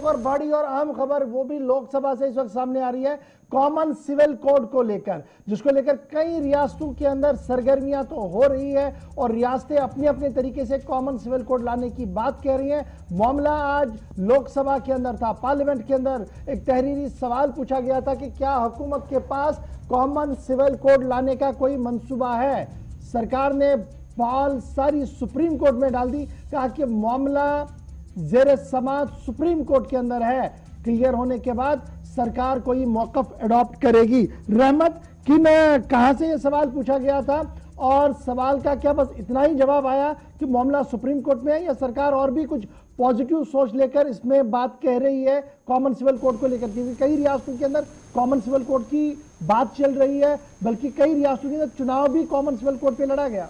एक और बड़ी और अहम खबर वो भी लोकसभा से इस वक्त सामने आ रही है कॉमन सिविल कोड को लेकर, जिसको लेकर कई रियासतों के अंदर सरगर्मियां तो हो रही है और रियासतें अपने अपने तरीके से कॉमन सिविल कोड लाने की बात कह रही हैं। मामला आज लोकसभा के अंदर था, पार्लियामेंट के अंदर एक तहरीरी सवाल पूछा गया था कि क्या हुकूमत के पास कॉमन सिविल कोड लाने का कोई मंसूबा है। सरकार ने बॉल सारी सुप्रीम कोर्ट में डाल दी, कहा कि मामला जेर समाअत सुप्रीम कोर्ट के अंदर है, क्लियर होने के बाद सरकार कोई मौकफ एडॉप्ट करेगी। रहमत किन कहां से यह सवाल पूछा गया था और सवाल का क्या बस इतना ही जवाब आया कि मामला सुप्रीम कोर्ट में है, या सरकार और भी कुछ पॉजिटिव सोच लेकर इसमें बात कह रही है कॉमन सिविल कोड को लेकर? क्योंकि कई रियासतों के अंदर कॉमन सिविल कोड की बात चल रही है, बल्कि कई रियासतों के अंदर चुनाव भी कॉमन सिविल कोड पे लड़ा गया।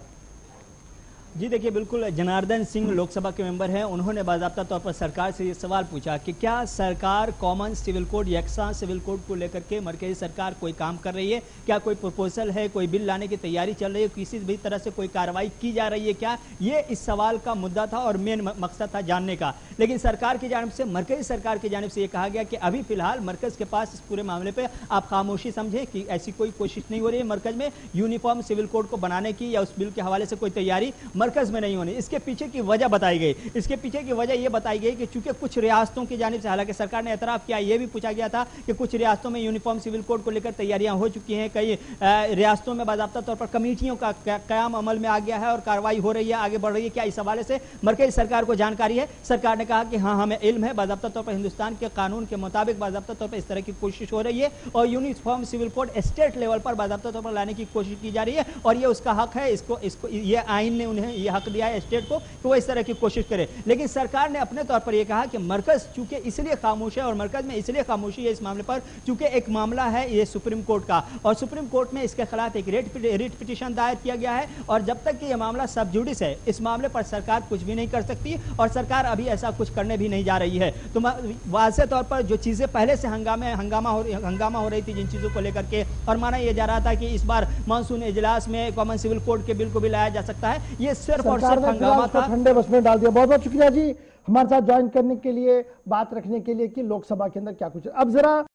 जी देखिए, बिल्कुल जनार्दन सिंह लोकसभा के मेंबर हैं, उन्होंने बाकायदा तौर पर सरकार से ये सवाल पूछा कि क्या सरकार कॉमन सिविल कोड यकसा सिविल कोड को लेकर के मरकजी सरकार कोई काम कर रही है, क्या कोई प्रपोजल है, कोई बिल लाने की तैयारी चल रही है, किसी भी तरह से कोई कार्रवाई की जा रही है क्या? ये इस सवाल का मुद्दा था और मेन मकसद था जानने का। लेकिन सरकार की जानिब से, मरकजी सरकार की जानिब से ये कहा गया कि अभी फिलहाल मरकज के पास इस पूरे मामले पर आप खामोशी समझें कि ऐसी कोई कोशिश नहीं हो रही है मरकज में यूनिफॉर्म सिविल कोड को बनाने की या उस बिल के हवाले से कोई तैयारी मरकज में नहीं होनी। इसके पीछे की वजह बताई गई, इसके पीछे की वजह यह बताई गई कि चूंकि कुछ रियासतों की जानिब से, हालांकि सरकार ने एतराफ किया, यह भी पूछा गया था कि कुछ रियासतों में यूनिफॉर्म सिविल कोड को लेकर तैयारियां हो चुकी हैं, कई रियासतों में बाकायदा तौर पर कमेटियों का कयाम अमल में आ गया है और कार्रवाई हो रही है, आगे बढ़ रही है। क्या इस हवाले से मरकजी सरकार को जानकारी है? सरकार ने कहा कि हाँ, हमें इल्म है, बाकायदा तौर पर हिंदुस्तान के कानून के मुताबिक बाकायदा तौर पर इस तरह की कोशिश हो रही है और uniform civil code state level पर बाकायदा तौर पर लाने की कोशिश की जा रही है और यह उसका हक है। इसको ये आइन ने उन्हें यह हक दिया है स्टेट को कि वो इस तरह की कोशिश करे। लेकिन सरकार ने अपने तौर पर यह कहा कि मरकज चूंकि इसलिए खामोश है और मरकज में इसलिए खामोशी है इस मामले पर चूंकि एक मामला है ये सुप्रीम कोर्ट का और सुप्रीम कोर्ट में इसके खिलाफ एक रिट पिटीशन दायर किया गया है और जब तक कि यह मामला सब जुडिस है, इस मामले पर सरकार कुछ भी नहीं कर सकती और सरकार अभी ऐसा कुछ करने भी नहीं जा रही है। तो वाज़ेह तौर पर जो चीजें पहले से हंगामा हो रही थी जिन चीजों को लेकर के, और माना यह जा रहा था कि इस बार मानसून इजलास में कॉमन सिविल कोड के बिल को भी लाया जा सकता है, ये सिर्फ और सिर्फ हंगामा था। ठंडे बस में डाल दिया। बहुत बहुत शुक्रिया जी हमारे साथ ज्वाइन करने के लिए, बात रखने के लिए कि लोकसभा के अंदर क्या कुछ। अब जरा